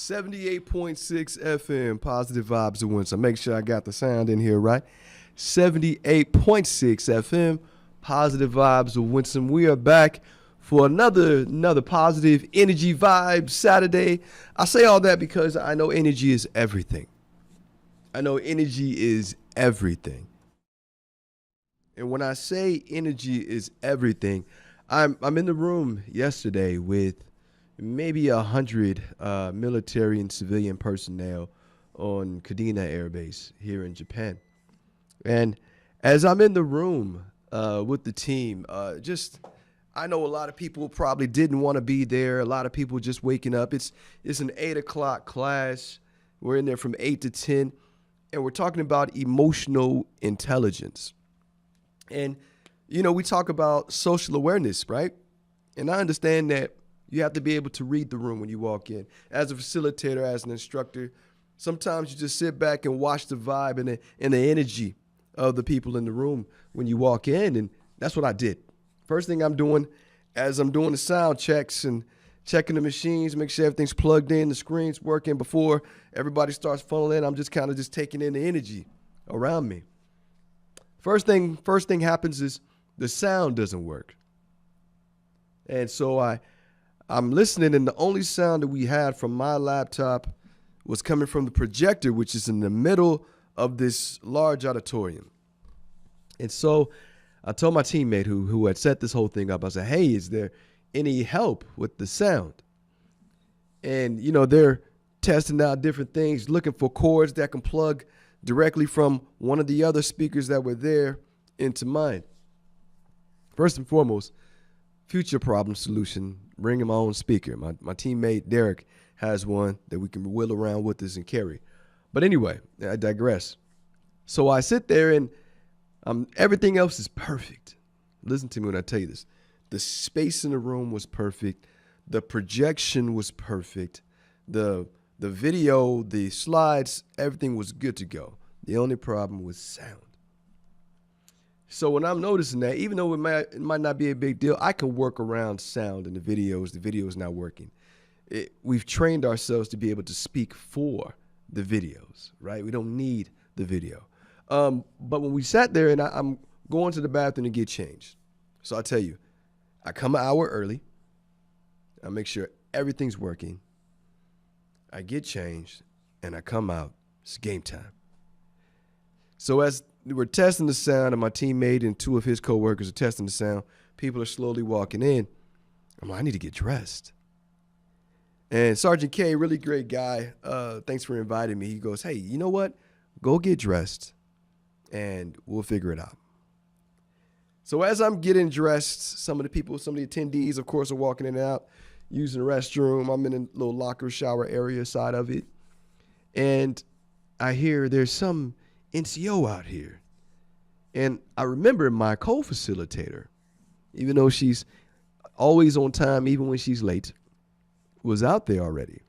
78.6 FM, positive vibes and win. So make sure I got the sound in here right. 78.6 FM, positive vibes of Winston. We are back for another positive energy vibe Saturday. I say all that because I know energy is everything. I know energy is everything. And when I say energy is everything, I'm in the room yesterday with maybe 100 military and civilian personnel on Kadena Air Base here in Japan. And as I'm in the room with the team, I know a lot of people probably didn't want to be there. A lot of people just waking up. It's an 8 o'clock class. We're in there from 8 to 10, and we're talking about emotional intelligence. And, you know, we talk about social awareness, right? And I understand that you have to be able to read the room when you walk in. As a facilitator, as an instructor, sometimes you just sit back and watch the vibe and the energy of the people in the room when you walk in, and that's what I did. First thing I'm doing as I'm doing the sound checks and checking the machines, make sure everything's plugged in, the screen's working before everybody starts funneling in, I'm just kind of just taking in the energy around me. First thing happens is the sound doesn't work. And so I'm listening, and the only sound that we had from my laptop was coming from the projector, which is in the middle of this large auditorium. And so I told my teammate who had set this whole thing up, I said, hey, is there any help with the sound? And, you know, they're testing out different things, looking for cords that can plug directly from one of the other speakers that were there into mine. First and foremost, future problem solution, bringing my own speaker. My teammate Derek has one that we can wheel around with us and carry. But anyway, I digress. So I sit there and everything else is perfect. Listen to me when I tell you this. The space in the room was perfect. The projection was perfect. The video, the slides, everything was good to go. The only problem was sound. So when I'm noticing that, even though it might not be a big deal, I can work around sound in the videos. The video is not working. We've trained ourselves to be able to speak for the videos, right? We don't need the video. But when we sat there and I'm going to the bathroom to get changed. So I tell you, I come an hour early. I make sure everything's working. I get changed and I come out. It's game time. So as we're testing the sound, and my teammate and two of his coworkers are testing the sound, people are slowly walking in. I'm like, I need to get dressed. And Sergeant K, really great guy, thanks for inviting me. He goes, hey, you know what? Go get dressed and we'll figure it out. So as I'm getting dressed, some of the attendees, of course, are walking in and out, using the restroom. I'm in a little locker shower area side of it. And I hear there's some NCO out here. And I remember my co-facilitator, even though she's always on time, even when she's late, was out there already.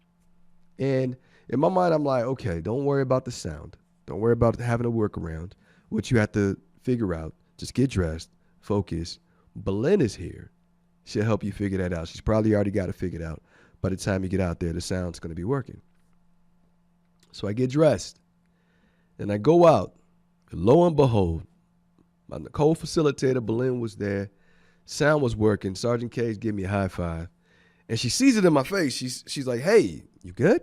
And in my mind, I'm like, okay, don't worry about the sound. Don't worry about having a workaround. What you have to figure out, just get dressed, focus. Belen is here. She'll help you figure that out. She's probably already got it figured out. By the time you get out there, the sound's going to be working. So I get dressed and I go out. Lo and behold, my co-facilitator, Belen, was there. Sound was working. Sergeant K's giving me a high five. And she sees it in my face. She's like, hey, you good?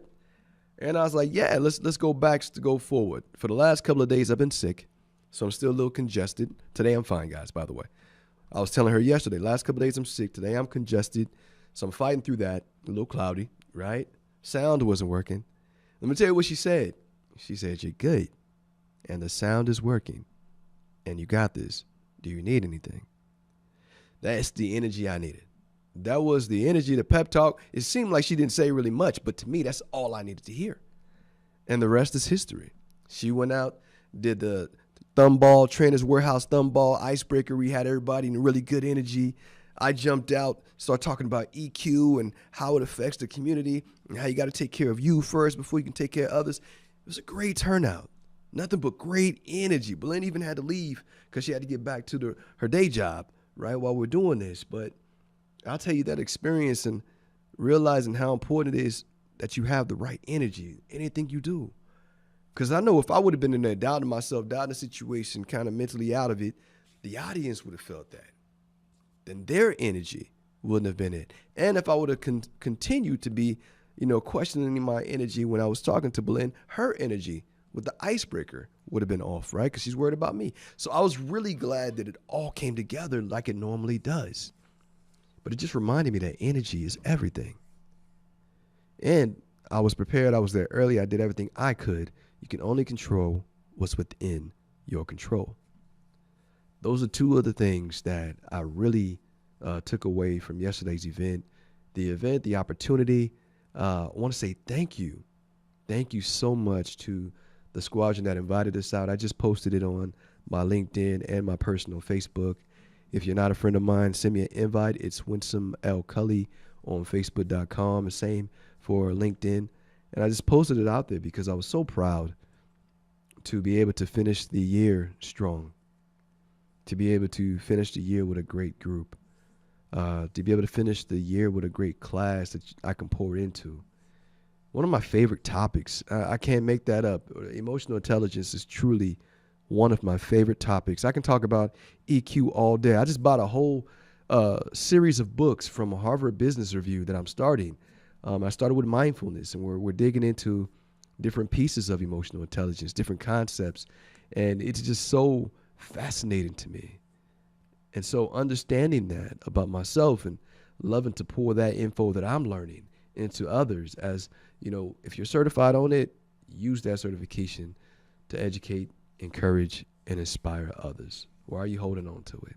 And I was like, yeah, let's go back to go forward. For the last couple of days, I've been sick, so I'm still a little congested. Today, I'm fine, guys, by the way. I was telling her yesterday, last couple of days, I'm sick. Today, I'm congested, so I'm fighting through that. A little cloudy, right? Sound wasn't working. Let me tell you what she said. She said, you're good, and the sound is working, and you got this. Do you need anything? That's the energy I needed. That was the energy, the pep talk. It seemed like she didn't say really much, but to me, that's all I needed to hear. And the rest is history. She went out, did the Trainer's Warehouse thumball icebreaker. We had everybody in really good energy. I jumped out, started talking about EQ and how it affects the community and how you got to take care of you first before you can take care of others. It was a great turnout. Nothing but great energy. Belen even had to leave because she had to get back to her day job, right, while we're doing this. But I'll tell you that experience and realizing how important it is that you have the right energy, anything you do. Because I know if I would have been in there doubting myself, doubting the situation, kind of mentally out of it, the audience would have felt that. Then their energy wouldn't have been it. And if I would have continued to be, questioning my energy when I was talking to Belen, her energy with the icebreaker would have been off, right? Because she's worried about me. So I was really glad that it all came together like it normally does. But it just reminded me that energy is everything. And I was prepared. I was there early. I did everything I could. You can only control what's within your control. Those are two of the things that I really took away from yesterday's event. The opportunity. I want to say thank you. Thank you so much to the squadron that invited us out. I just posted it on my LinkedIn and my personal Facebook. If you're not a friend of mine, send me an invite. It's Winsome L. Cully on Facebook.com. The same for LinkedIn. And I just posted it out there because I was so proud to be able to finish the year strong, to be able to finish the year with a great group, to be able to finish the year with a great class that I can pour into. One of my favorite topics, I can't make that up. Emotional intelligence is truly one of my favorite topics. I can talk about EQ all day. I just bought a whole series of books from a Harvard Business Review that I'm starting. I started with mindfulness, and we're digging into different pieces of emotional intelligence, different concepts, and it's just so fascinating to me. And so understanding that about myself and loving to pour that info that I'm learning into others, as if you're certified on it, use that certification to educate, encourage, and inspire others. Why are you holding on to it?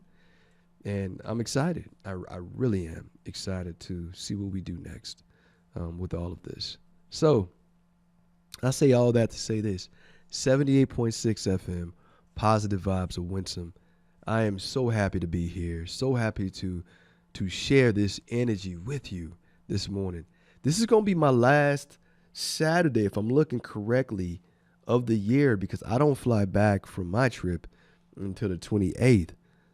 And I'm excited. I really am excited to see what we do next with all of this. So I say all that to say this: 78.6 FM, Positive Vibes of Winsome. I am so happy to be here, so happy to share this energy with you this morning. This is going to be my last Saturday, if I'm looking correctly, of the year, because I don't fly back from my trip until the 28th.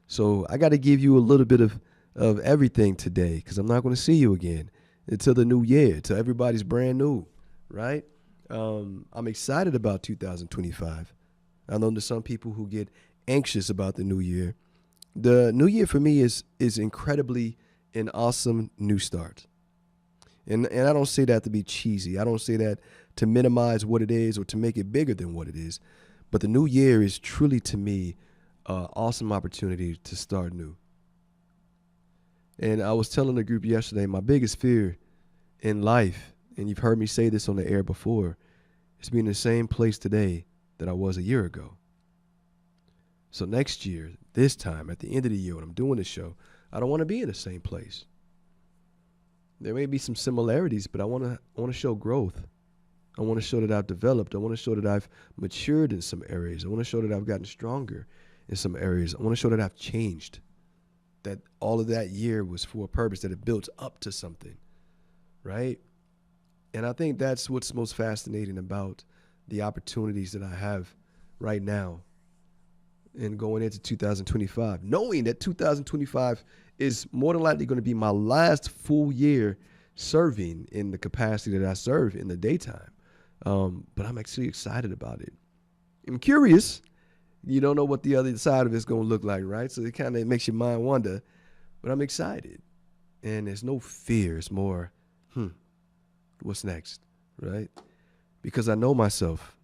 So I got to give you a little bit of everything today, because I'm not going to see you again until the new year, until everybody's brand new, right? I'm excited about 2025. I know there's some people who get anxious about the new year. The new year for me is incredibly an awesome new start. And I don't say that to be cheesy. I don't say that to minimize what it is or to make it bigger than what it is. But the new year is truly, to me, an awesome opportunity to start new. And I was telling the group yesterday, my biggest fear in life, and you've heard me say this on the air before, is being in the same place today that I was a year ago. So next year, this time, at the end of the year when I'm doing the show, I don't want to be in the same place. There may be some similarities, but I want to show growth. I want to show that I've developed. I want to show that I've matured in some areas. I want to show that I've gotten stronger in some areas. I want to show that I've changed, that all of that year was for a purpose, that it built up to something, right? And I think that's what's most fascinating about the opportunities that I have right now and going into 2025, knowing that 2025 is more than likely going to be my last full year serving in the capacity that I serve in the daytime. But I'm actually excited about it. I'm curious. You don't know what the other side of it's going to look like, right? So it kind of makes your mind wonder. But I'm excited. And there's no fear. It's more, what's next, right? Because I know myself.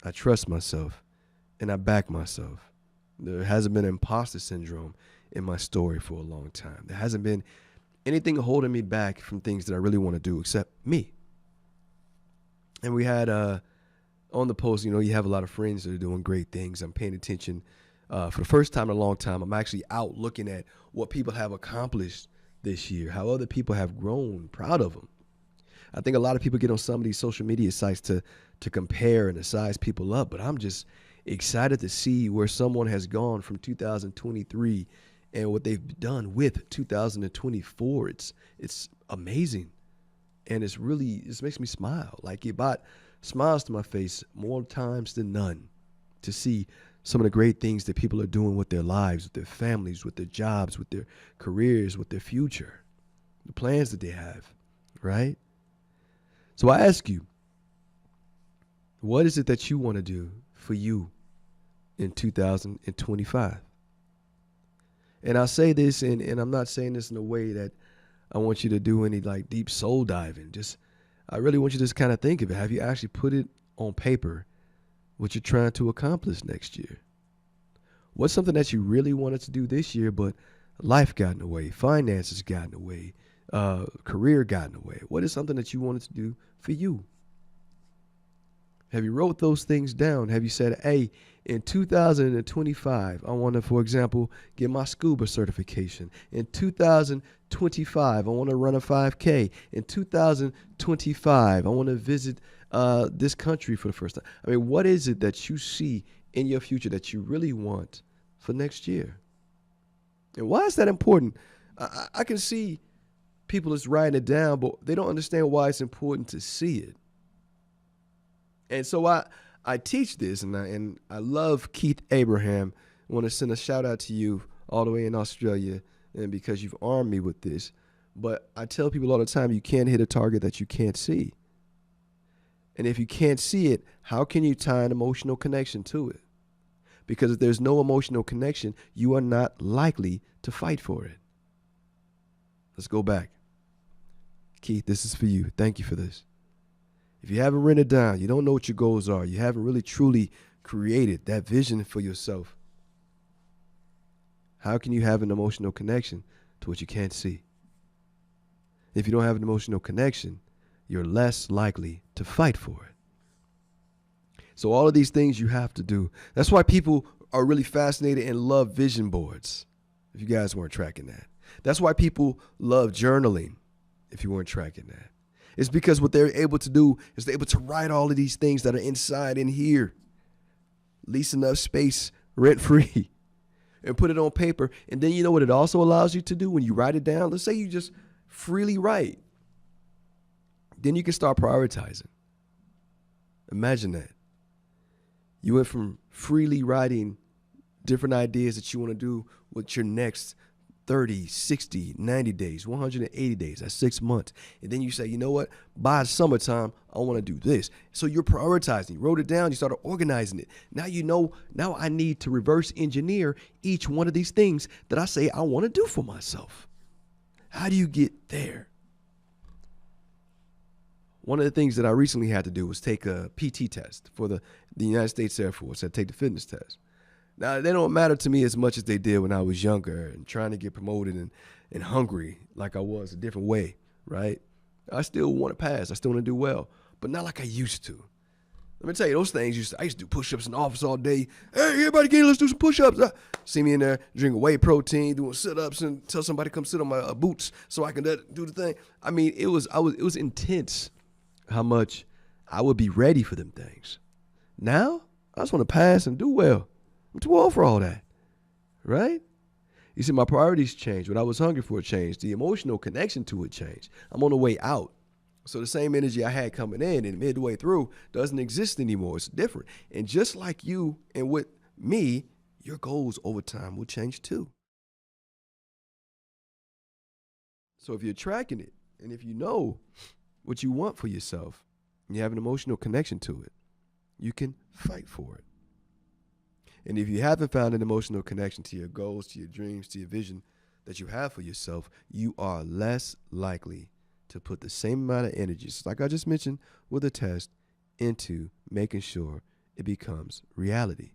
I trust myself. And I back myself. There hasn't been imposter syndrome in my story for a long time. There hasn't been anything holding me back from things that I really want to do except me. And we had on the post, you have a lot of friends that are doing great things. I'm paying attention. For the first time in a long time, I'm actually out looking at what people have accomplished this year, how other people have grown, proud of them. I think a lot of people get on some of these social media sites to compare and to size people up, but I'm just excited to see where someone has gone from 2023 and what they've done with 2024. It's amazing. And it makes me smile. Like, it brought smiles to my face more times than none to see some of the great things that people are doing with their lives, with their families, with their jobs, with their careers, with their future, the plans that they have, right? So I ask you, what is it that you want to do for you in 2025? And I say this, and I'm not saying this in a way that I want you to do any like deep soul diving. Just, I really want you to just kind of think of it. Have you actually put it on paper what you're trying to accomplish next year? What's something that you really wanted to do this year, but life got in the way, finances got in the way, career got in the way? What is something that you wanted to do for you? Have you wrote those things down? Have you said, hey, in 2025, I want to, for example, get my scuba certification. In 2025, I want to run a 5K. In 2025, I want to visit this country for the first time. I mean, what is it that you see in your future that you really want for next year? And why is that important? I can see people just writing it down, but they don't understand why it's important to see it. And so I teach this, and I love Keith Abraham. I want to send a shout out to you all the way in Australia, and because you've armed me with this. But I tell people all the time, you can't hit a target that you can't see. And if you can't see it, how can you tie an emotional connection to it? Because if there's no emotional connection, you are not likely to fight for it. Let's go back. Keith, this is for you. Thank you for this. If you haven't written it down, you don't know what your goals are, you haven't really truly created that vision for yourself, how can you have an emotional connection to what you can't see? If you don't have an emotional connection, you're less likely to fight for it. So all of these things you have to do. That's why people are really fascinated and love vision boards, if you guys weren't tracking that. That's why people love journaling, if you weren't tracking that. It's because what they're able to do is they're able to write all of these things that are inside in here, lease enough space rent-free, and put it on paper. And then you know what it also allows you to do when you write it down? Let's say you just freely write. Then you can start prioritizing. Imagine that. You went from freely writing different ideas that you want to do with your next 30, 60, 90 days, 180 days, that's 6 months. And then you say, you know what, by summertime, I want to do this. So you're prioritizing, you wrote it down, you started organizing it. Now you know, now I need to reverse engineer each one of these things that I say I want to do for myself. How do you get there? One of the things that I recently had to do was take a PT test for the United States Air Force. I had to take the fitness test. Now, they don't matter to me as much as they did when I was younger and trying to get promoted and hungry like I was a different way, right? I still want to pass. I still want to do well, but not like I used to. Let me tell you, those things, I used to do push-ups in the office all day. Hey, everybody get in, let's do some push-ups. See me in there drinking whey protein, doing sit-ups, and tell somebody to come sit on my boots so I can do the thing. I mean, it was intense how much I would be ready for them things. Now, I just want to pass and do well. I'm too old for all that, right? You see, my priorities changed. What I was hungry for changed. The emotional connection to it changed. I'm on the way out. So the same energy I had coming in and midway through doesn't exist anymore. It's different. And just like you and with me, your goals over time will change too. So if you're tracking it and if you know what you want for yourself and you have an emotional connection to it, you can fight for it. And if you haven't found an emotional connection to your goals, to your dreams, to your vision that you have for yourself, you are less likely to put the same amount of energy, just like I just mentioned with a test, into making sure it becomes reality.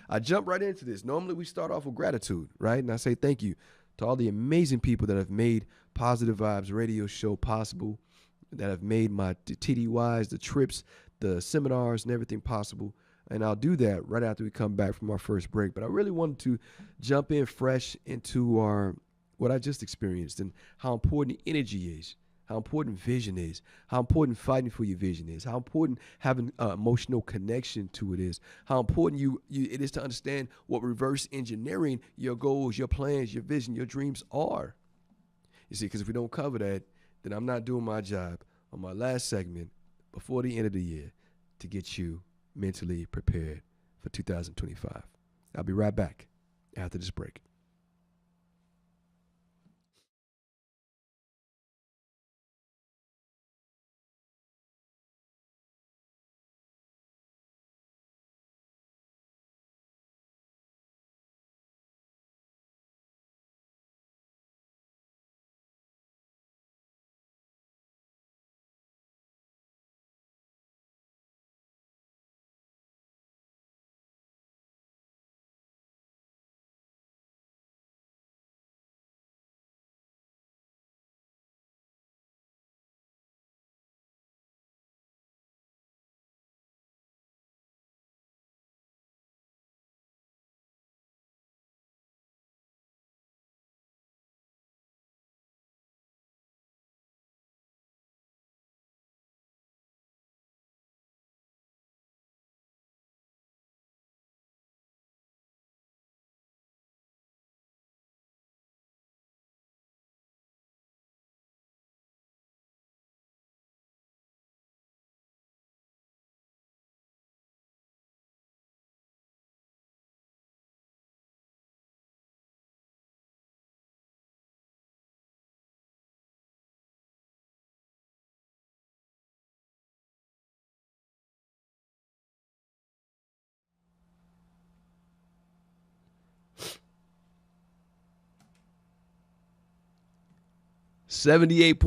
I jump right into this. Normally we start off with gratitude, right? And I say thank you to all the amazing people that have made Positive Vibes Radio Show possible, that have made my TDYs, the trips, the seminars, and everything possible. And I'll do that right after we come back from our first break. But I really wanted to jump in fresh into what I just experienced and how important energy is, how important vision is, how important fighting for your vision is, how important having emotional connection to it is, how important it is to understand what reverse engineering your goals, your plans, your vision, your dreams are. You see, because if we don't cover that, then I'm not doing my job on my last segment before the end of the year to get you mentally prepared for 2025. I'll be right back after this break. 78.6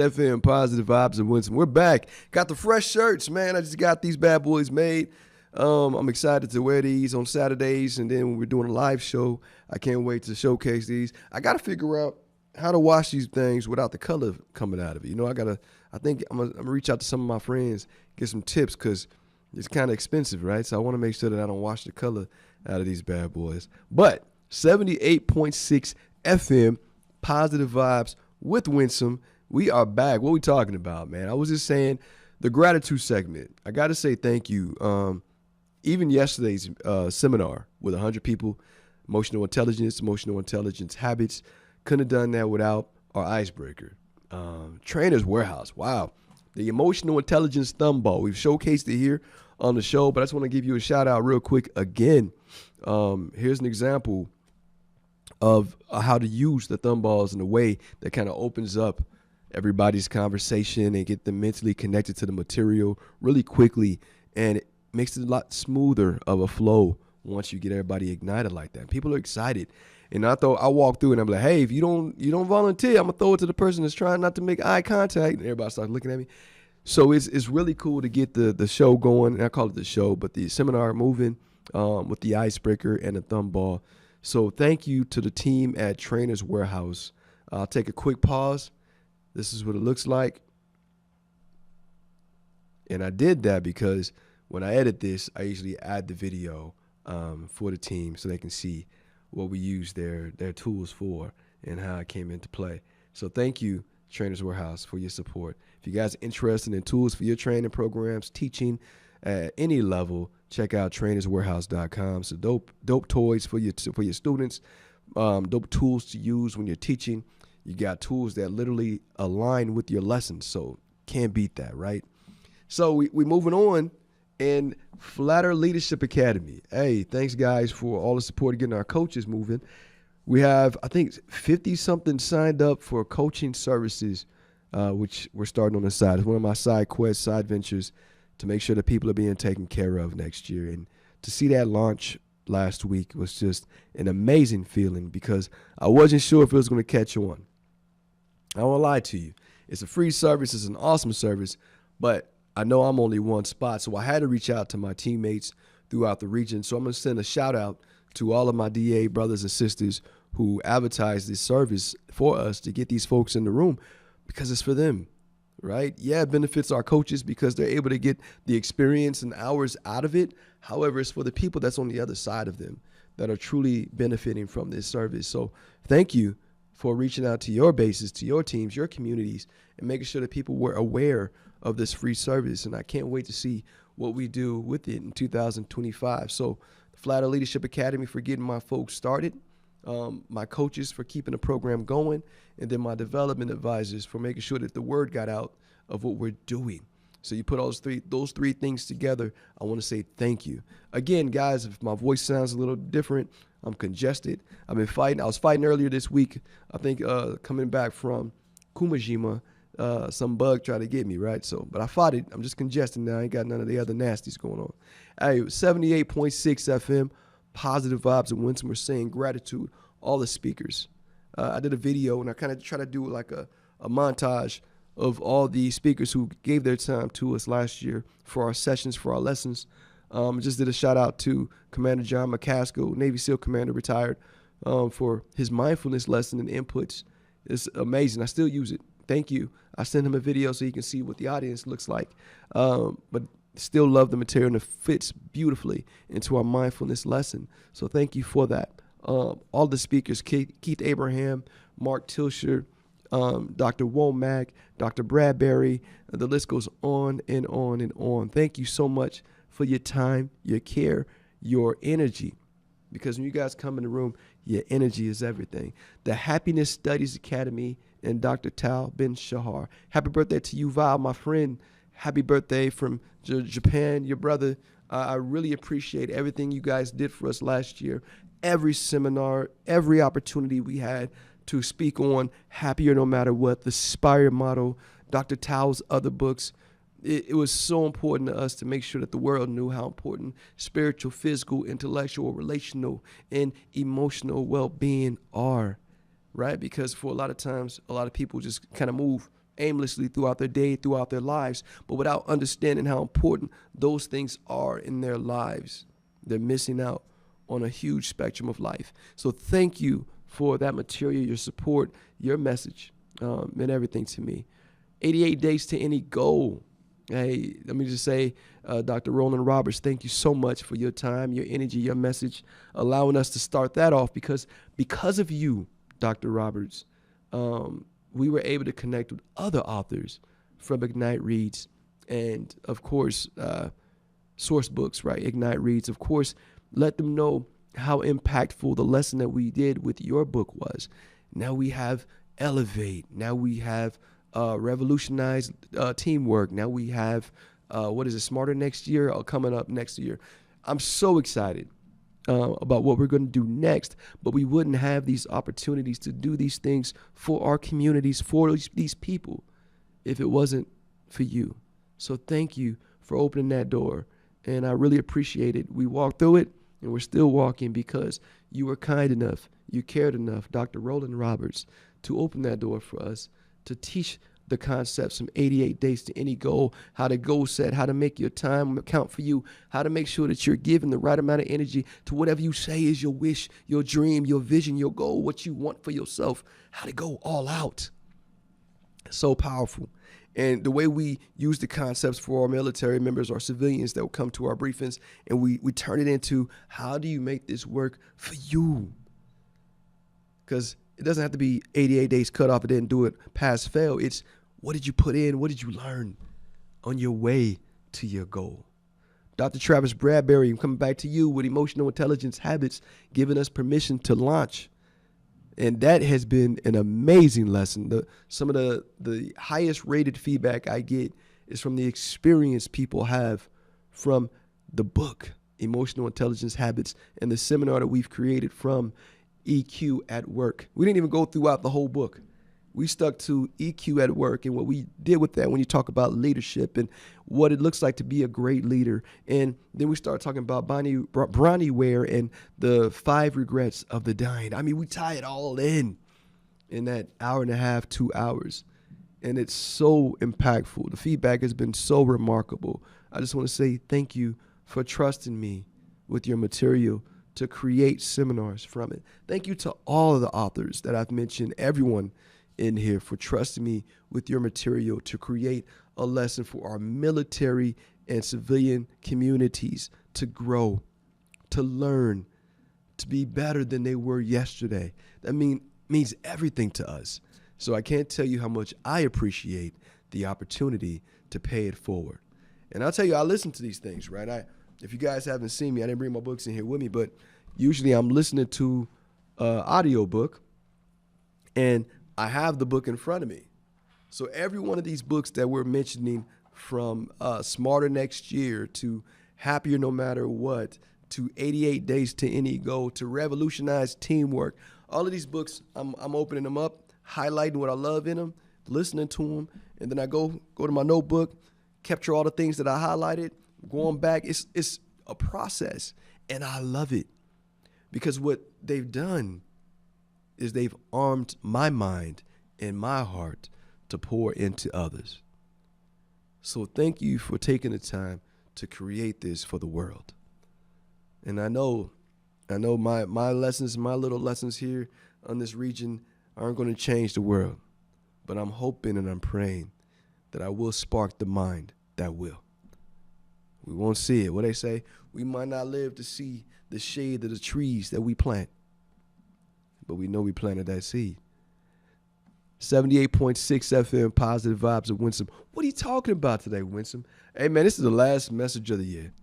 FM, Positive Vibes of Winston. We're back. Got the fresh shirts, man. I just got these bad boys made. I'm excited to wear these on Saturdays, and then when we're doing a live show, I can't wait to showcase these. I got to figure out how to wash these things without the color coming out of it. You know, I think I'm gonna reach out to some of my friends, get some tips, because it's kind of expensive, right? So I want to make sure that I don't wash the color out of these bad boys. But 78.6 FM, Positive Vibes with Winsome. We are back. What are we talking about, man? I was just saying the gratitude segment. I got to say thank you. Even yesterday's seminar with 100 people, emotional intelligence habits, couldn't have done that without our icebreaker. Trainer's Warehouse. Wow. The emotional intelligence thumb ball. We've showcased it here on the show, but I just want to give you a shout out real quick again. Here's an example of how to use the thumb balls in a way that kind of opens up everybody's conversation and get them mentally connected to the material really quickly, and it makes it a lot smoother of a flow once you get everybody ignited like that. People are excited, and I walk through and I'm like, hey, if you don't volunteer, I'm gonna throw it to the person that's trying not to make eye contact, and everybody starts looking at me. So it's really cool to get the show going, and I call it the show, but the seminar moving with the icebreaker and the thumb ball. So thank you to the team at Trainer's Warehouse. I'll take a quick pause. This is what it looks like. And I did that because when I edit this, I usually add the video for the team so they can see what we use their tools for and how it came into play. So thank you, Trainer's Warehouse, for your support. If you guys are interested in tools for your training programs, teaching at any level, check out trainerswarehouse.com. So dope toys for your students, dope tools to use when you're teaching. You got tools that literally align with your lessons, so can't beat that, right? So we moving on, and Flatter Leadership Academy. Hey, thanks guys for all the support getting our coaches moving. We have, I think, 50-something signed up for coaching services, which we're starting on the side. It's one of my side quests, side ventures, to make sure that people are being taken care of next year. And to see that launch last week was just an amazing feeling because I wasn't sure if it was going to catch on. I won't lie to you. It's a free service. It's an awesome service, but I know I'm only one spot, so I had to reach out to my teammates throughout the region. So I'm going to send a shout out to all of my DA brothers and sisters who advertise this service for us to get these folks in the room because it's for them. Right? Yeah, it benefits our coaches because they're able to get the experience and hours out of it. However, it's for the people that's on the other side of them that are truly benefiting from this service. So thank you for reaching out to your bases, to your teams, your communities, and making sure that people were aware of this free service. And I can't wait to see what we do with it in 2025. So the Flatter Leadership Academy for getting my folks started, my coaches for keeping the program going, and then my development advisors for making sure that the word got out of what we're doing. So you put those three things together, I want to say thank you. Again, guys, if my voice sounds a little different, I'm congested. I've been fighting. I was fighting earlier this week. I think coming back from Kumajima, some bug tried to get me, right? So, but I fought it. I'm just congested now. I ain't got none of the other nasties going on. Hey, 78.6 FM, Positive Vibes and Winston. We're saying gratitude, all the speakers. I did a video, and I kind of try to do like a montage of all the speakers who gave their time to us last year for our sessions, for our lessons. Just did a shout out to Commander John McCaskill, Navy SEAL commander, retired, for his mindfulness lesson and inputs. It's amazing. I still use it. Thank you. I sent him a video so you can see what the audience looks like. But still love the material, and it fits beautifully into our mindfulness lesson. So thank you for that. All the speakers, Keith Abraham, Mark Tilsher, Dr. Womack, Dr. Bradbury, the list goes on and on and on. Thank you so much for your time, your care, your energy. Because when you guys come in the room, your energy is everything. The Happiness Studies Academy and Dr. Tal Ben Shahar. Happy birthday to you, Val, my friend. Happy birthday from Japan, your brother. I really appreciate everything you guys did for us last year. Every seminar, every opportunity we had to speak on Happier No Matter What, the Spire model, Dr. Tao's other books. It was so important to us to make sure that the world knew how important spiritual, physical, intellectual, relational, and emotional well-being are. right? Because for a lot of times, a lot of people just kind of move aimlessly throughout their day, throughout their lives, but without understanding how important those things are in their lives. They're missing out on a huge spectrum of life. So thank you for that material, your support, your message, and everything to me. 88 days to any goal. Hey, let me just say, Dr. Roland Roberts, thank you so much for your time, your energy, your message, allowing us to start that off because of you, Dr. Roberts, we were able to connect with other authors from Ignite Reads and, of course, source books, right? Ignite Reads, of course, let them know how impactful the lesson that we did with your book was. Now we have Elevate. Now we have Revolutionize Teamwork. Now we have, Smarter Next Year coming up next year. I'm so excited about what we're going to do next, but we wouldn't have these opportunities to do these things for our communities, for these people, if it wasn't for you. So thank you for opening that door, and I really appreciate it. We walked through it, and we're still walking because you were kind enough, you cared enough, Dr. Roland Roberts, to open that door for us, to teach the concepts from 88 days to any goal, how to goal set, how to make your time count for you, how to make sure that you're giving the right amount of energy to whatever you say is your wish, your dream, your vision, your goal, what you want for yourself, how to go all out. So powerful. And the way we use the concepts for our military members or civilians that will come to our briefings, and we turn it into, how do you make this work for you? Because it doesn't have to be 88 days cut off and then do it pass fail. It's, what did you put in? What did you learn on your way to your goal? Dr. Travis Bradbury, I'm coming back to you with Emotional Intelligence Habits, giving us permission to launch. And that has been an amazing lesson. Some of the highest rated feedback I get is from the experience people have from the book, Emotional Intelligence Habits, and the seminar that we've created from EQ at Work. We didn't even go throughout the whole book. We stuck to EQ at Work and what we did with that when you talk about leadership and what it looks like to be a great leader. And then we started talking about Bronnie Ware and the 5 regrets of the dying. I mean, we tie it all in that hour and a half, 2 hours. And it's so impactful. The feedback has been so remarkable. I just want to say thank you for trusting me with your material to create seminars from it. Thank you to all of the authors that I've mentioned, everyone in here, for trusting me with your material to create a lesson for our military and civilian communities to grow, to learn, to be better than they were yesterday. That means everything to us. So I can't tell you how much I appreciate the opportunity to pay it forward. And I'll tell you, I listen to these things, right? If you guys haven't seen me, I didn't bring my books in here with me, but usually I'm listening to an audio book, and I have the book in front of me. So every one of these books that we're mentioning, from Smarter Next Year to Happier No Matter What to 88 Days to Any Goal to Revolutionize Teamwork, all of these books, I'm opening them up, highlighting what I love in them, listening to them, and then I go to my notebook, capture all the things that I highlighted, going back. It's a process, and I love it because what they've done is they've armed my mind and my heart to pour into others. So thank you for taking the time to create this for the world. And I know my lessons, my little lessons here on this region aren't going to change the world, but I'm hoping and I'm praying that I will spark the mind that will. We won't see it. What they say, we might not live to see the shade of the trees that we plant, but we know we planted that seed. 78.6 FM, Positive Vibes of Winsome. What are you talking about today, Winsome? Hey, man, this is the last message of the year.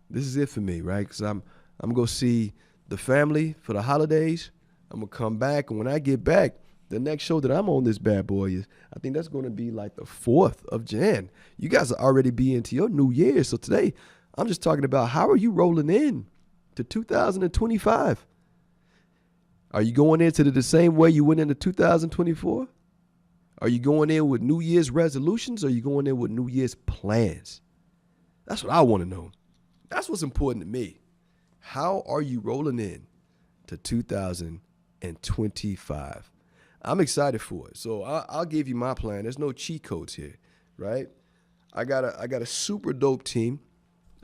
This is it for me, right? Because I'm going to see the family for the holidays. I'm going to come back, and when I get back, the next show that I'm on this bad boy is, I think that's going to be like the 4th of Jan. You guys are already be into your new year. So today, I'm just talking about how are you rolling in to 2025? Are you going into it the same way you went into 2024? Are you going in with New Year's resolutions, or are you going in with New Year's plans? That's what I want to know. That's what's important to me. How are you rolling in to 2025? I'm excited for it. So I'll give you my plan. There's no cheat codes here, right? I got a super dope team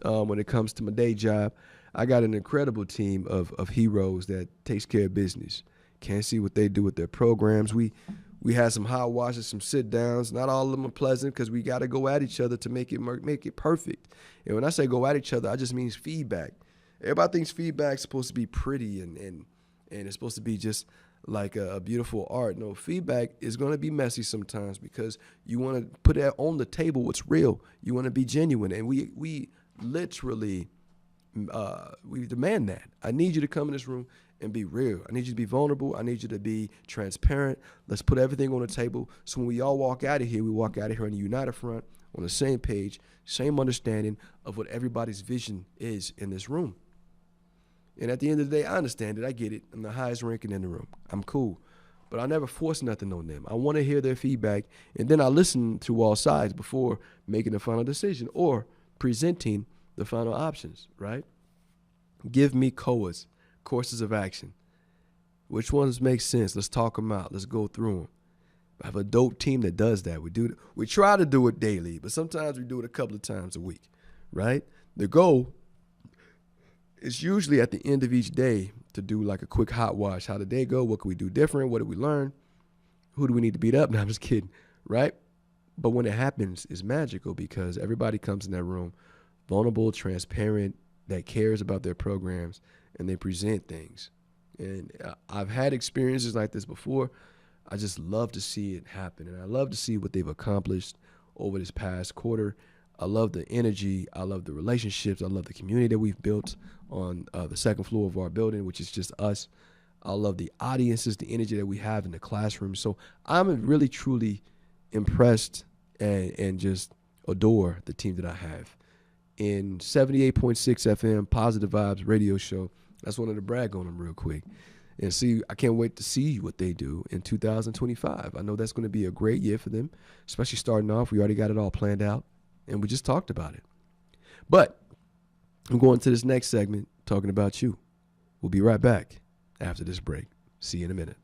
when it comes to my day job. I got an incredible team of heroes that takes care of business. Can't see what they do with their programs. We had some hot washes, some sit downs. Not all of them are pleasant because we got to go at each other to make it perfect. And when I say go at each other, I just mean feedback. Everybody thinks feedback's supposed to be pretty and it's supposed to be just like a beautiful art. No, feedback is going to be messy sometimes because you want to put that on the table what's real. You want to be genuine. And we literally we demand that. I need you to come in this room and be real. I need you to be vulnerable. I need you to be transparent. Let's put everything on the table. So when we all walk out of here, we walk out of here on a united front, on the same page, same understanding of what everybody's vision is in this room. And at the end of the day, I understand it. I get it. I'm the highest ranking in the room. I'm cool. But I never force nothing on them. I want to hear their feedback, and then I listen to all sides before making the final decision or presenting the final options, right? Give me courses of action. Which ones make sense? Let's talk them out. Let's go through them. I have a dope team that does that. We try to do it daily, but sometimes we do it a couple of times a week, right? The goal is usually at the end of each day to do like a quick hot wash. How did the day go? What can we do different? What did we learn? Who do we need to beat up? No, I'm just kidding, right? But when it happens, it's magical because everybody comes in that room vulnerable, transparent, that cares about their programs, and they present things. And I've had experiences like this before. I just love to see it happen, and I love to see what they've accomplished over this past quarter. I love the energy. I love the relationships. I love the community that we've built on the second floor of our building, which is just us. I love the audiences, the energy that we have in the classroom. So I'm really, truly impressed and just adore the team that I have. In 78.6 FM, Positive Vibes radio show, that's one of the brag on them real quick. And see, I can't wait to see what they do in 2025. I know that's going to be a great year for them, especially starting off. We already got it all planned out, and we just talked about it. But I'm going to this next segment talking about you. We'll be right back after this break. See you in a minute.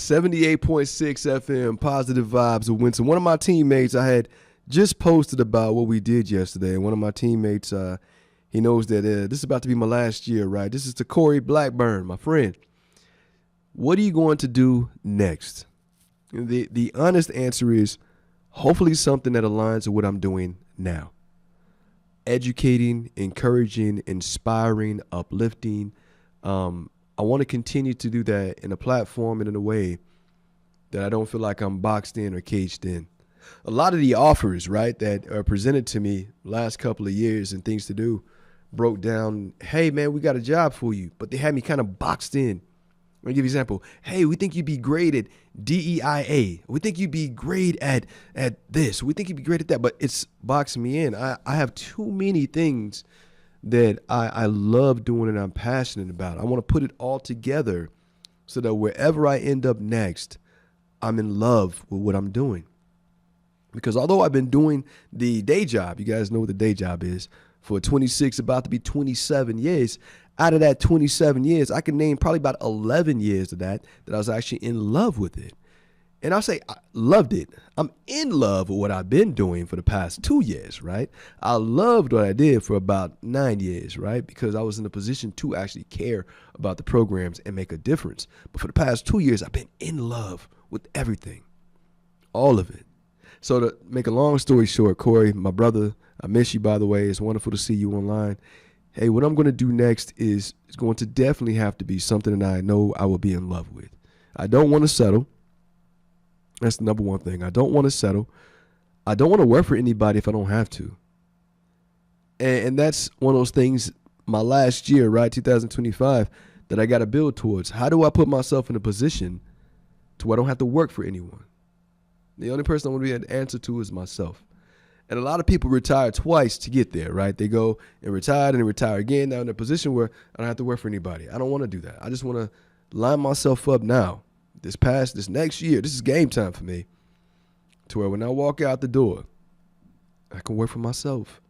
.6 FM, Positive Vibes of Winston. One of my teammates, I had just posted about what we did yesterday. And one of my teammates, he knows that this is about to be my last year, right? This is to Corey Blackburn, my friend. What are you going to do next? The honest answer is hopefully something that aligns with what I'm doing now. Educating, encouraging, inspiring, uplifting. I want to continue to do that in a platform and in a way that I don't feel like I'm boxed in or caged in. A lot of the offers, right, that are presented to me last couple of years and things to do broke down, hey, man, we got a job for you. But they had me kind of boxed in. Let me give you an example. Hey, we think you'd be great at DEIA. We think you'd be great at this. We think you'd be great at that. But it's boxing me in. I have too many things that I love doing and I'm passionate about. I want to put it all together so that wherever I end up next, I'm in love with what I'm doing. Because although I've been doing the day job, you guys know what the day job is, for 26, about to be 27 years. Out of that 27 years, I can name probably about 11 years of that I was actually in love with it. And I'll say I loved it. I'm in love with what I've been doing for the past 2 years, right? I loved what I did for about 9 years, right? Because I was in a position to actually care about the programs and make a difference. But for the past 2 years, I've been in love with everything, all of it. So to make a long story short, Corey, my brother, I miss you, by the way. It's wonderful to see you online. Hey, what I'm going to do next is going to definitely have to be something that I know I will be in love with. I don't want to settle. That's the number one thing. I don't want to settle. I don't want to work for anybody if I don't have to. And that's one of those things, my last year, right, 2025, that I got to build towards. How do I put myself in a position to where I don't have to work for anyone? The only person I want to be an answer to is myself. And a lot of people retire twice to get there, right? They go and retire and retire again. Now in a position where I don't have to work for anybody. I don't want to do that. I just want to line myself up now. This next year, this is game time for me, to where when I walk out the door, I can work for myself.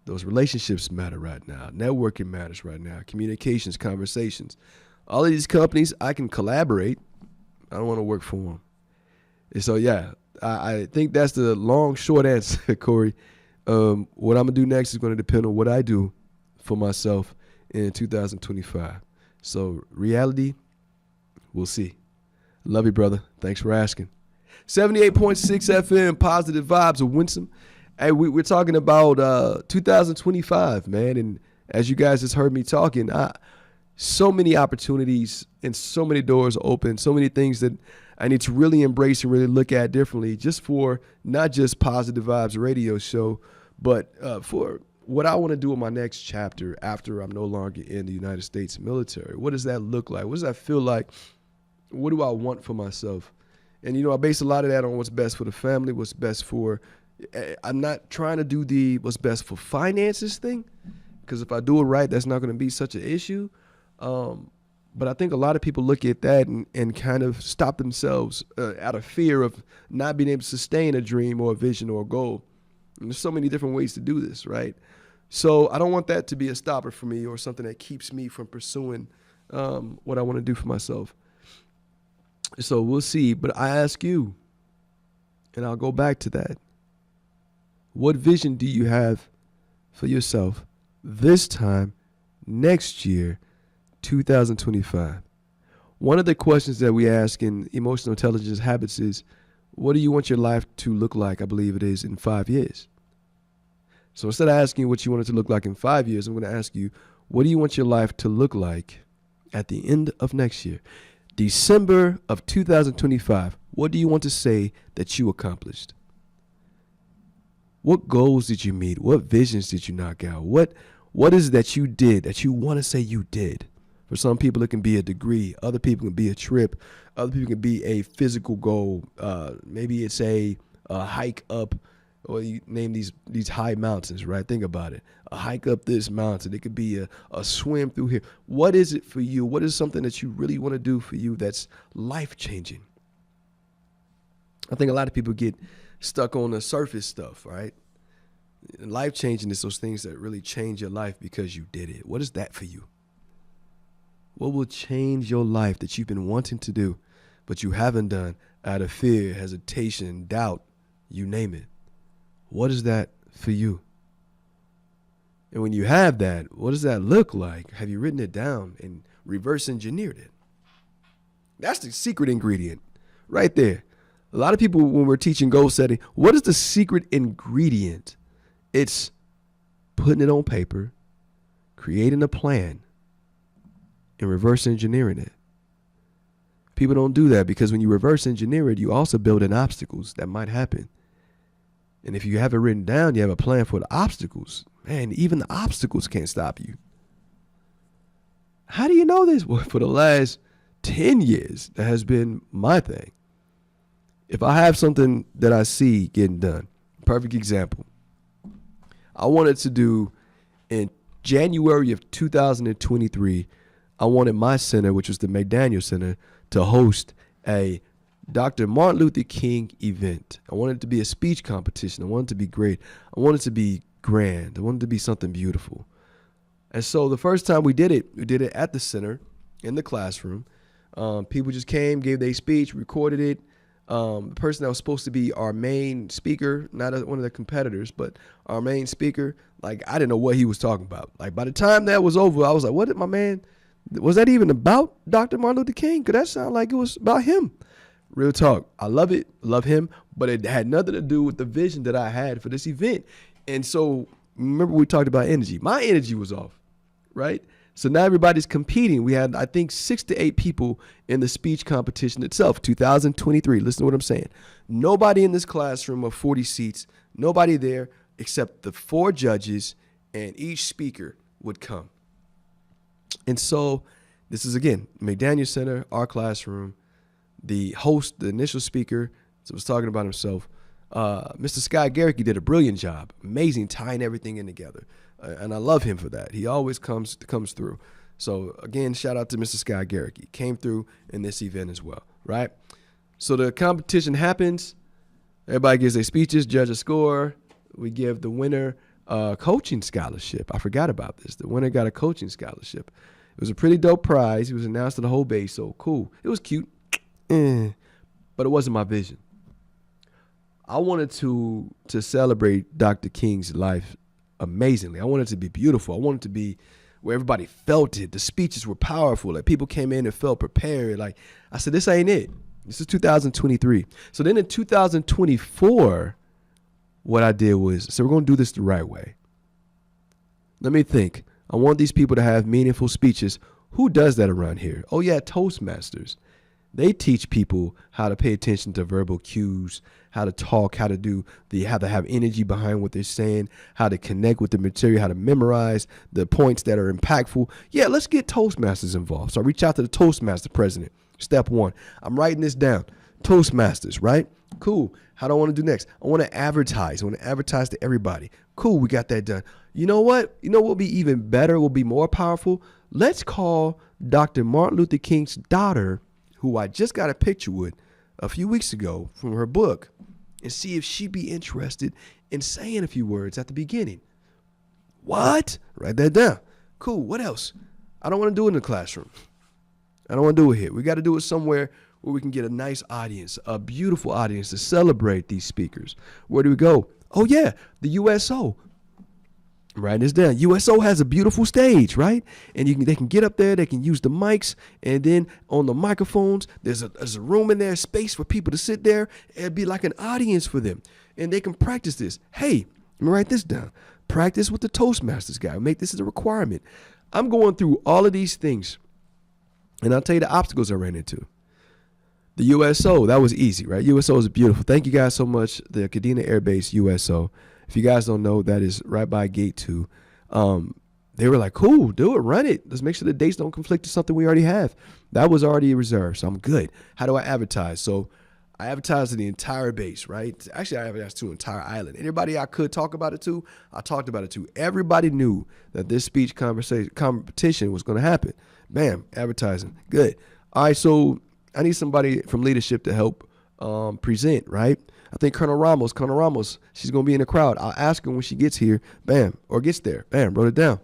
Those relationships matter right now. Networking matters right now. Communications, conversations. All of these companies, I can collaborate. I don't want to work for them. And so, yeah, I think that's the long, short answer, Corey. What I'm going to do next is going to depend on what I do for myself in 2025. So, reality, we'll see. Love you, brother. Thanks for asking. 78.6 FM, Positive Vibes of Winsome. Hey, we're talking about 2025, man. And as you guys just heard me talking, so many opportunities and so many doors open, so many things that I need to really embrace and really look at differently, just for not just Positive Vibes radio show, but for what I want to do in my next chapter after I'm no longer in the United States military. What does that look like? What does that feel like? What do I want for myself? And, I base a lot of that on what's best for the family, what's best for, I'm not trying to do the what's best for finances thing, because if I do it right, that's not going to be such an issue. But I think a lot of people look at that and kind of stop themselves out of fear of not being able to sustain a dream or a vision or a goal. And there's so many different ways to do this, right? So I don't want that to be a stopper for me or something that keeps me from pursuing what I want to do for myself. So we'll see. But I ask you, and I'll go back to that. What vision do you have for yourself this time next year, 2025? One of the questions that we ask in Emotional Intelligence Habits is, what do you want your life to look like, I believe it is, in 5 years? So instead of asking what you want it to look like in 5 years, I'm going to ask you, what do you want your life to look like at the end of next year? December of 2025, what do you want to say that you accomplished? What goals did you meet? What visions did you knock out? What is it that you did that you want to say you did? For some people, it can be a degree. Other people can be a trip. Other people can be a physical goal. Maybe it's a hike up, or you name these high mountains, right? Think about it. A hike up this mountain. It could be a swim through here. What is it for you? What is something that you really want to do for you that's life-changing? I think a lot of people get stuck on the surface stuff, right? Life-changing is those things that really change your life because you did it. What is that for you? What will change your life that you've been wanting to do, but you haven't done out of fear, hesitation, doubt, you name it? What is that for you? And when you have that, what does that look like? Have you written it down and reverse engineered it? That's the secret ingredient right there. A lot of people, when we're teaching goal setting, what is the secret ingredient? It's putting it on paper, creating a plan, and reverse engineering it. People don't do that because when you reverse engineer it, you also build in obstacles that might happen. And if you have it written down, you have a plan for the obstacles. Man, even the obstacles can't stop you. How do you know this? Well, for the last 10 years, that has been my thing. If I have something that I see getting done, perfect example. I wanted to do in January of 2023, I wanted my center, which was the McDaniel Center, to host a Dr. Martin Luther King event. I wanted it to be a speech competition. I wanted it to be great. I wanted it to be grand. I wanted it to be something beautiful. And so the first time we did it at the center in the classroom. People just came, gave their speech, recorded it. The person that was supposed to be our main speaker, not one of the competitors, but our main speaker, like, I didn't know what he was talking about. Like, by the time that was over, I was like, what did my man, was that even about Dr. Martin Luther King? Because that sounded like it was about him. Real talk. I love it. Love him. But it had nothing to do with the vision that I had for this event. And so remember we talked about energy. My energy was off, right? So now everybody's competing. We had, I think, 6 to 8 people in the speech competition itself, 2023. Listen to what I'm saying. Nobody in this classroom of 40 seats, nobody there except the 4 judges, and each speaker would come. And so this is, again, McDaniel Center, our classroom. The host, the initial speaker, was talking about himself. Mr. Scott Garricky did a brilliant job. Amazing, tying everything in together. And I love him for that. He always comes through. So, again, shout out to Mr. Scott Garricky. Came through in this event as well, right? So the competition happens. Everybody gives their speeches, judge a score. We give the winner a coaching scholarship. I forgot about this. The winner got a coaching scholarship. It was a pretty dope prize. It was announced to the whole base, so cool. It was cute. But it wasn't my vision. I wanted to celebrate Dr. King's life amazingly. I wanted it to be beautiful. I wanted it to be where everybody felt it. The speeches were powerful. Like, people came in and felt prepared. Like, I said, this ain't it. This is 2023. So then in 2024, what I did was, so we're going to do this the right way. Let me think. I want these people to have meaningful speeches. Who does that around here? Oh, yeah, Toastmasters. They teach people how to pay attention to verbal cues, how to talk, how to have energy behind what they're saying, how to connect with the material, how to memorize the points that are impactful. Yeah, let's get Toastmasters involved. So I reach out to the Toastmaster president. Step 1, I'm writing this down. Toastmasters, right? Cool. How do I want to do next? I want to advertise. I want to advertise to everybody. Cool, we got that done. You know what? You know what will be even better, will be more powerful? Let's call Dr. Martin Luther King's daughter, who I just got a picture with a few weeks ago from her book, and see if she'd be interested in saying a few words at the beginning. What? Write that down. Cool. What else? I don't want to do it in the classroom. I don't want to do it here. We got to do it somewhere where we can get a nice audience, a beautiful audience to celebrate these speakers. Where do we go? Oh, yeah, the USO. Write this down. USO has a beautiful stage, right? And they can get up there, they can use the mics, and then on the microphones, there's a room in there, space for people to sit there. It'd be like an audience for them, and they can practice this. Hey, let me write this down. Practice with the Toastmasters guy. Make this as a requirement. I'm going through all of these things, and I'll tell you the obstacles I ran into. The USO, that was easy, right? USO is beautiful. Thank you guys so much. The Kadena Air Base USO. If you guys don't know, that is right by Gate 2. They were like, cool, do it, run it. Let's make sure the dates don't conflict with something we already have. That was already reserved, so I'm good. How do I advertise? So I advertised to the entire base, right? Actually, I advertised to the entire island. Anybody I could talk about it to, I talked about it to. Everybody knew that this speech competition was going to happen. Bam, advertising, good. All right, so I need somebody from leadership to help present, right? I think Colonel Ramos, she's going to be in the crowd. I'll ask her when she gets here, bam, or gets there, bam, wrote it down.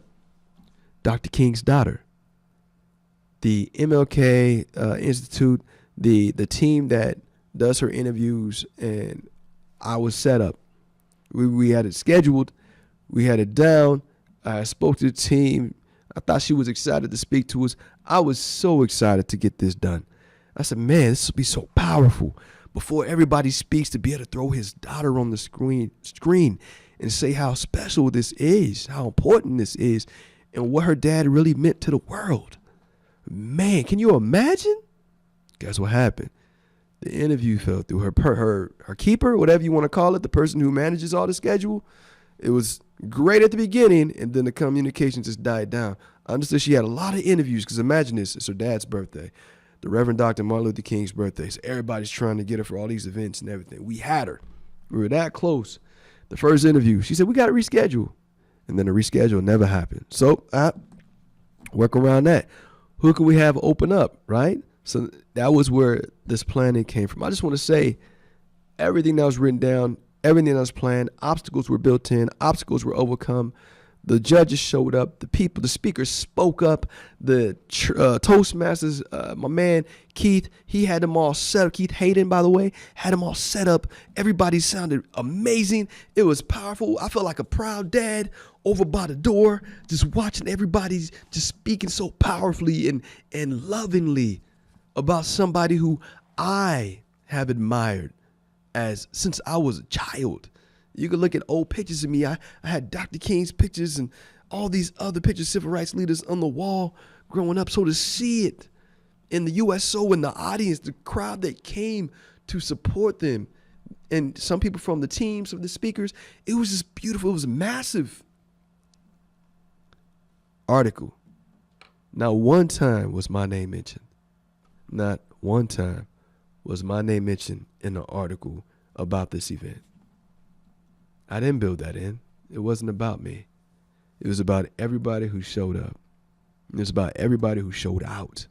Dr. King's daughter. The MLK Institute, the team that does her interviews, and I was set up. We had it scheduled. We had it down. I spoke to the team. I thought she was excited to speak to us. I was so excited to get this done. I said, man, this will be so powerful. Before everybody speaks, to be able to throw his daughter on the screen and say how special this is, how important this is, and what her dad really meant to the world. Man, can you imagine? Guess what happened? The interview fell through. Her keeper, whatever you want to call it, the person who manages all the schedule, it was great at the beginning, and then the communication just died down. I understood she had a lot of interviews, because imagine this, it's her dad's birthday. The Reverend Dr. Martin Luther King's birthday. So everybody's trying to get her for all these events and everything. We had her. We were that close. The first interview, she said, we got to reschedule. And then the reschedule never happened. So I work around that. Who can we have open up, right? So that was where this planning came from. I just want to say everything that was written down, Everything that was planned, obstacles were built in, obstacles were overcome. The judges showed up. The people, the speakers spoke up. The Toastmasters, my man Keith, he had them all set up. Keith Hayden, by the way, had them all set up. Everybody sounded amazing. It was powerful. I felt like a proud dad over by the door, just watching everybody just speaking so powerfully and lovingly about somebody who I have admired as since I was a child. You can look at old pictures of me. I had Dr. King's pictures and all these other pictures, civil rights leaders on the wall growing up. So to see it in the USO, in the audience, the crowd that came to support them, and some people from the teams, of the speakers, it was just beautiful. It was massive. Article. Not one time was my name mentioned. Not one time was my name mentioned in the article about this event. I didn't build that in. It wasn't about me. It was about everybody who showed up. It was about everybody who showed out.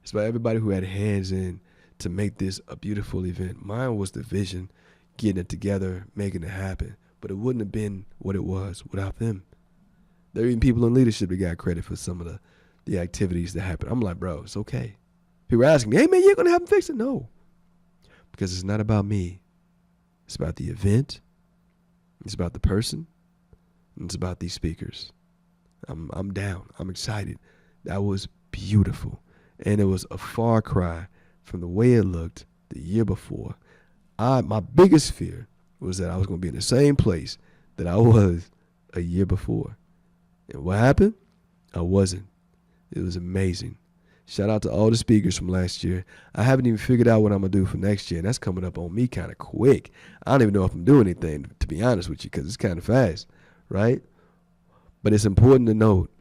It's about everybody who had hands in to make this a beautiful event. Mine was the vision, getting it together, making it happen. But it wouldn't have been what it was without them. There are even people in leadership that got credit for some of the activities that happened. I'm like, bro, it's okay. People are asking me, hey, man, you're going to have them fix it? No. Because it's not about me. It's about the event. It's about the person. And it's about these speakers. I'm down. I'm excited. That was beautiful. And it was a far cry from the way it looked the year before. My biggest fear was that I was going to be in the same place that I was a year before. And what happened? I wasn't. It was amazing. Shout out to all the speakers from last year. I haven't even figured out what I'm going to do for next year, and that's coming up on me kind of quick. I don't even know if I'm doing anything, to be honest with you, because it's kind of fast, right? But it's important to note,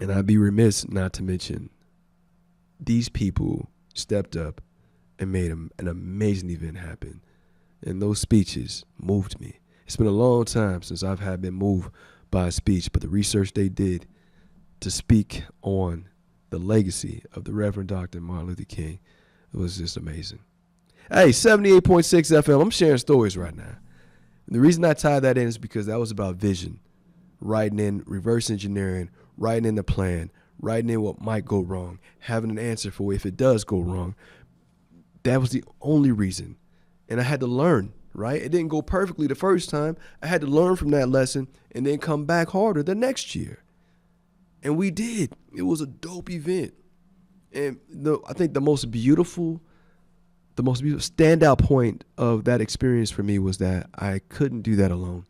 and I'd be remiss not to mention, these people stepped up and made an amazing event happen. And those speeches moved me. It's been a long time since I've been moved by a speech, but the research they did to speak on the legacy of the Reverend Dr. Martin Luther King, it was just amazing. Hey, 78.6 FM, I'm sharing stories right now. And the reason I tie that in is because that was about vision, writing in reverse engineering, writing in the plan, writing in what might go wrong, having an answer for if it does go wrong. That was the only reason. And I had to learn, right? It didn't go perfectly the first time. I had to learn from that lesson and then come back harder the next year. And we did. It was a dope event. And I think the most beautiful standout point of that experience for me was that I couldn't do that alone.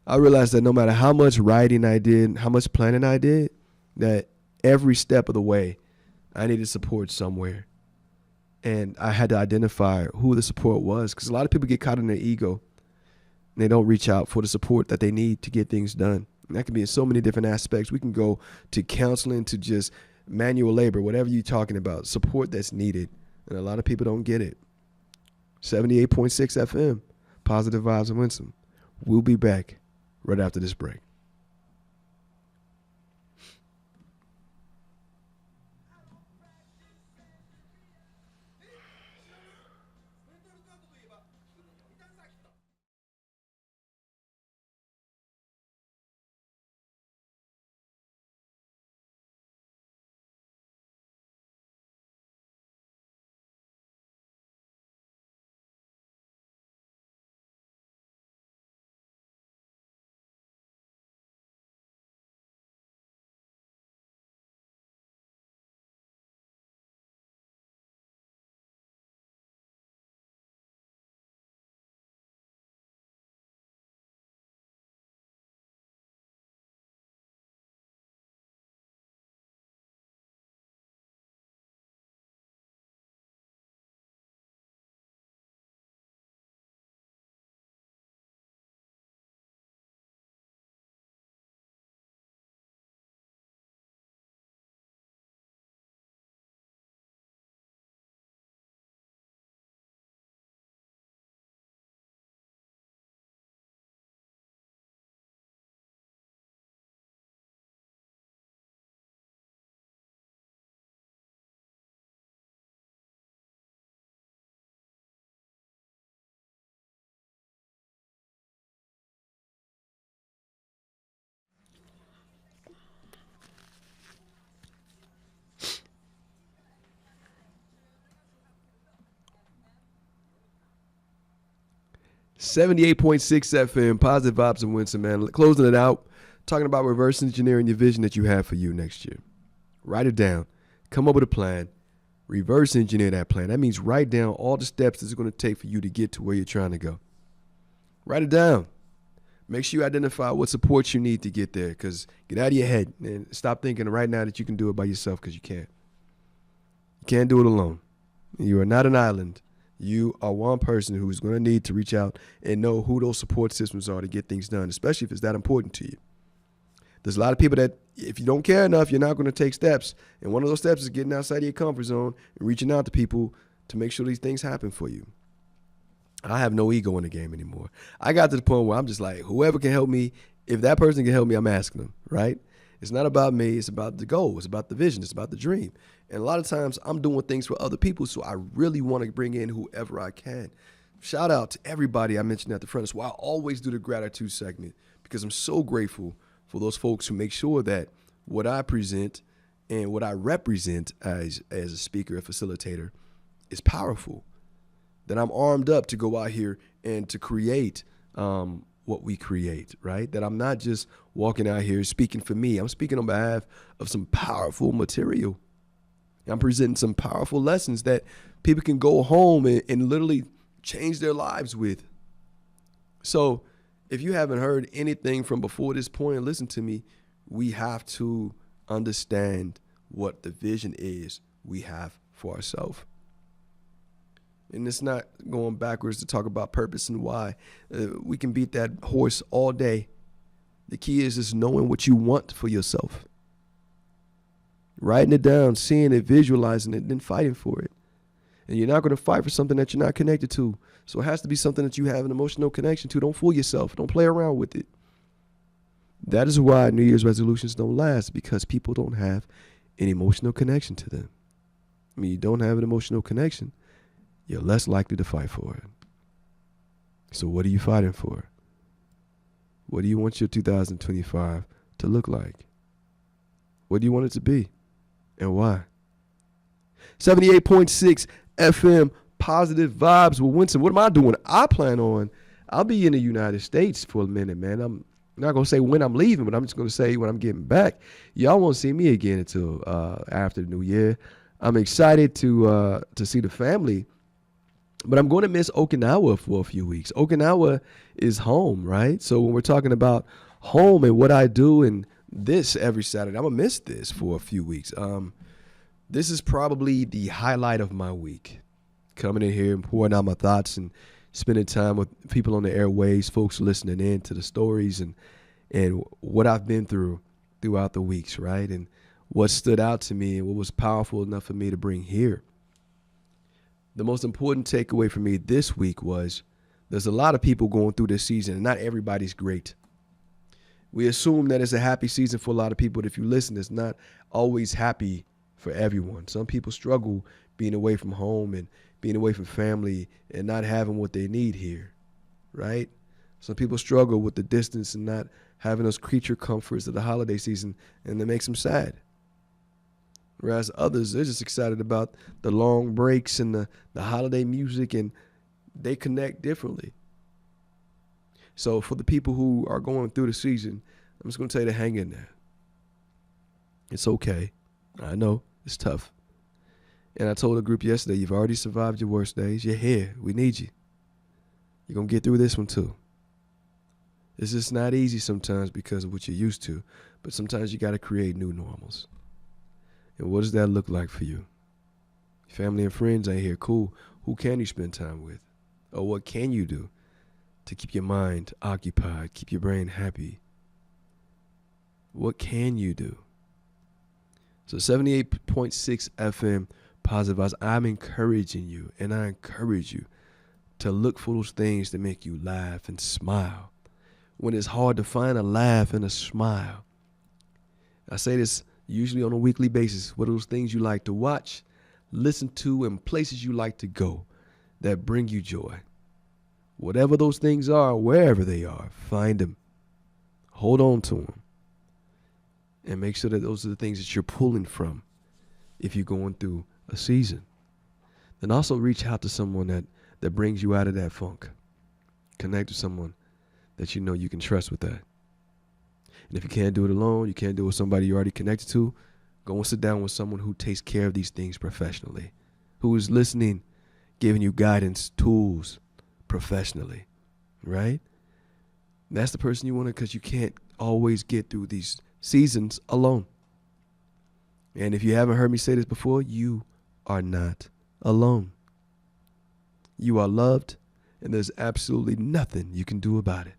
I realized that no matter how much writing I did, how much planning I did, that every step of the way, I needed support somewhere. And I had to identify who the support was, because a lot of people get caught in their ego and they don't reach out for the support that they need to get things done. And that can be in so many different aspects. We can go to counseling, to just manual labor, whatever you're talking about, support that's needed. And a lot of people don't get it. 78.6 FM, Positive Vibes and Winsome. We'll be back right after this break. 78.6 FM, Positive Vibes and Winston, man. Closing it out, talking about reverse engineering your vision that you have for you next year. Write it down. Come up with a plan. Reverse engineer that plan. That means write down all the steps it's going to take for you to get to where you're trying to go. Write it down. Make sure you identify what support you need to get there, because get out of your head and stop thinking right now that you can do it by yourself, because you can't. You can't do it alone. You are not an island. You are one person who's going to need to reach out and know who those support systems are to get things done, especially if it's that important to you. There's a lot of people that if you don't care enough, you're not going to take steps. And one of those steps is getting outside of your comfort zone and reaching out to people to make sure these things happen for you. I have no ego in the game anymore. I got to the point where I'm just like, whoever can help me, if that person can help me, I'm asking them, right? It's not about me. It's about the goal. It's about the vision. It's about the dream. And a lot of times I'm doing things for other people, so I really want to bring in whoever I can. Shout out to everybody I mentioned at the front. That's why I always do the gratitude segment, because I'm so grateful for those folks who make sure that what I present and what I represent as a speaker, a facilitator, is powerful. That I'm armed up to go out here and to create what we create, right? That I'm not just walking out here speaking for me. I'm speaking on behalf of some powerful material. I'm presenting some powerful lessons that people can go home and literally change their lives with. So if you haven't heard anything from before this point, listen to me. We have to understand what the vision is we have for ourselves. And it's not going backwards to talk about purpose and why. We can beat that horse all day. The key is just knowing what you want for yourself. Writing it down, seeing it, visualizing it, then fighting for it. And you're not going to fight for something that you're not connected to. So it has to be something that you have an emotional connection to. Don't fool yourself. Don't play around with it. That is why New Year's resolutions don't last, because people don't have an emotional connection to them. I mean, you don't have an emotional connection, you're less likely to fight for it. So what are you fighting for? What do you want your 2025 to look like? What do you want it to be? And why? 78.6 FM, Positive Vibes with Winston. What am I doing? I'll be in the United States for a minute, man. I'm not going to say when I'm leaving, but I'm just going to say when I'm getting back. Y'all won't see me again until after the new year. I'm excited to see the family. But I'm going to miss Okinawa for a few weeks. Okinawa is home, right? So when we're talking about home and what I do and this every Saturday, I'm going to miss this for a few weeks. This is probably the highlight of my week. Coming in here and pouring out my thoughts and spending time with people on the airways, folks listening in to the stories and what I've been through throughout the weeks, right? And what stood out to me and what was powerful enough for me to bring here. The most important takeaway for me this week was there's a lot of people going through this season, and not everybody's great. We assume that it's a happy season for a lot of people, but if you listen, it's not always happy for everyone. Some people struggle being away from home and being away from family and not having what they need here, right? Some people struggle with the distance and not having those creature comforts of the holiday season, and that makes them sad. Whereas others, they're just excited about the long breaks and the holiday music, and they connect differently. So for the people who are going through the season, I'm just going to tell you to hang in there. It's okay. I know it's tough. And I told the group yesterday, you've already survived your worst days. You're here. We need you. You're going to get through this one too. It's just not easy sometimes because of what you're used to, but sometimes you got to create new normals. And what does that look like for you? Family and friends ain't here. Cool. Who can you spend time with? Or what can you do to keep your mind occupied, keep your brain happy? What can you do? So 78.6 FM, Positive Vibes. I'm encouraging you, and I encourage you to look for those things that make you laugh and smile. When it's hard to find a laugh and a smile. I say this usually on a weekly basis. What are those things you like to watch, listen to, and places you like to go that bring you joy? Whatever those things are, wherever they are, find them. Hold on to them. And make sure that those are the things that you're pulling from if you're going through a season. Then also reach out to someone that brings you out of that funk. Connect with someone that you know you can trust with that. And if you can't do it alone, you can't do it with somebody you're already connected to, go and sit down with someone who takes care of these things professionally, who is listening, giving you guidance, tools professionally, right? That's the person you want to, because you can't always get through these seasons alone. And if you haven't heard me say this before, you are not alone. You are loved, and there's absolutely nothing you can do about it.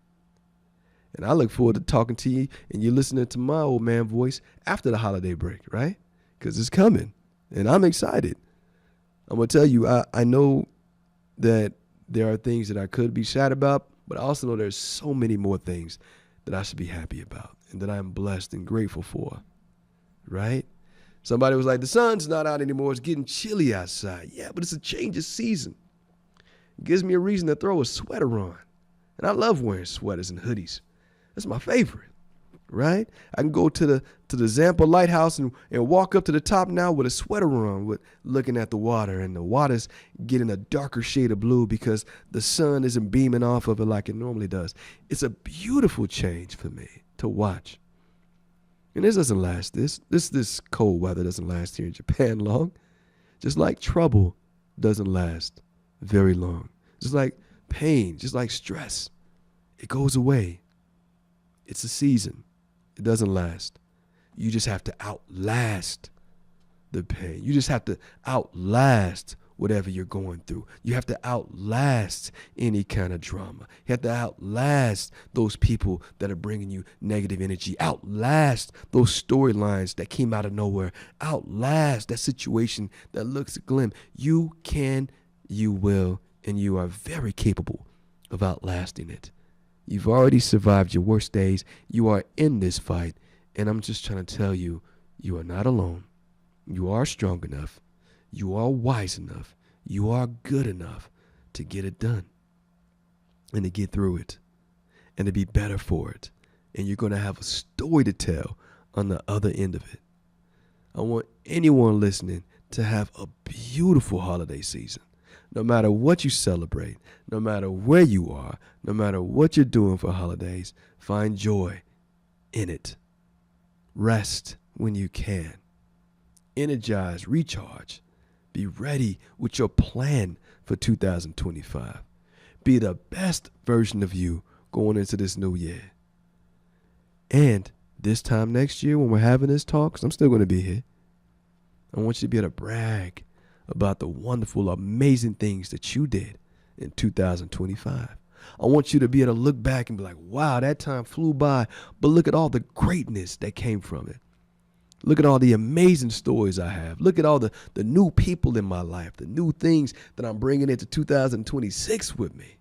And I look forward to talking to you and you listening to my old man voice after the holiday break, right? Because it's coming, and I'm excited. I'm going to tell you, I know that there are things that I could be sad about, but I also know there's so many more things that I should be happy about and that I'm blessed and grateful for, right? Somebody was like, the sun's not out anymore. It's getting chilly outside. Yeah, but it's a change of season. It gives me a reason to throw a sweater on. And I love wearing sweaters and hoodies. That's my favorite, right? I can go to the Zampa Lighthouse and walk up to the top now with a sweater on, with looking at the water, and the water's getting a darker shade of blue because the sun isn't beaming off of it like it normally does. It's a beautiful change for me to watch. And this doesn't last. This cold weather doesn't last here in Japan long. Just like trouble doesn't last very long. Just like pain, just like stress, it goes away. It's a season. It doesn't last. You just have to outlast the pain. You just have to outlast whatever you're going through. You have to outlast any kind of drama. You have to outlast those people that are bringing you negative energy. Outlast those storylines that came out of nowhere. Outlast that situation that looks glim. You can, you will, and you are very capable of outlasting it. You've already survived your worst days. You are in this fight. And I'm just trying to tell you, you are not alone. You are strong enough. You are wise enough. You are good enough to get it done and to get through it and to be better for it. And you're going to have a story to tell on the other end of it. I want anyone listening to have a beautiful holiday season. No matter what you celebrate, no matter where you are, no matter what you're doing for holidays, find joy in it. Rest when you can. Energize, recharge. Be ready with your plan for 2025. Be the best version of you going into this new year. And this time next year when we're having this talk, 'cause I'm still going to be here, I want you to be able to brag about the wonderful, amazing things that you did in 2025. I want you to be able to look back and be like, wow, that time flew by, but look at all the greatness that came from it. Look at all the amazing stories I have. Look at all the new people in my life, the new things that I'm bringing into 2026 with me.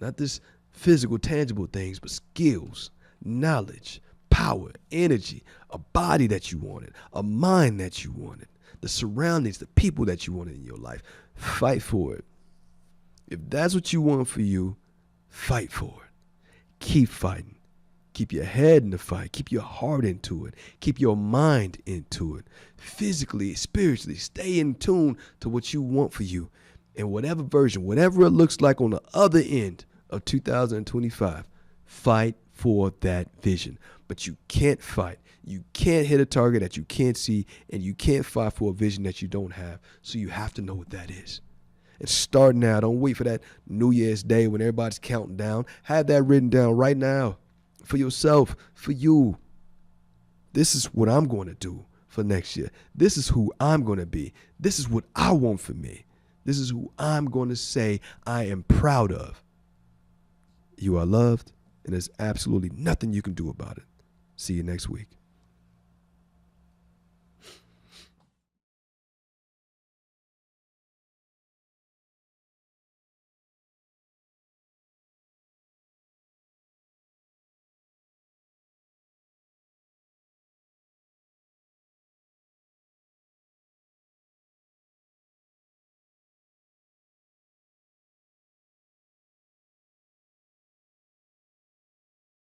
Not just physical, tangible things, but skills, knowledge, power, energy, a body that you wanted, a mind that you wanted, the surroundings, the people that you wanted in your life. Fight for it. If that's what you want for you, fight for it. Keep fighting. Keep your head in the fight. Keep your heart into it. Keep your mind into it. Physically, spiritually, stay in tune to what you want for you. And whatever version, whatever it looks like on the other end of 2025, fight for that vision. But you can't fight. You can't hit a target that you can't see, and you can't fight for a vision that you don't have. So you have to know what that is. And start now. Don't wait for that New Year's Day when everybody's counting down. Have that written down right now for yourself, for you. This is what I'm going to do for next year. This is who I'm going to be. This is what I want for me. This is who I'm going to say I am proud of. You are loved, and there's absolutely nothing you can do about it. See you next week.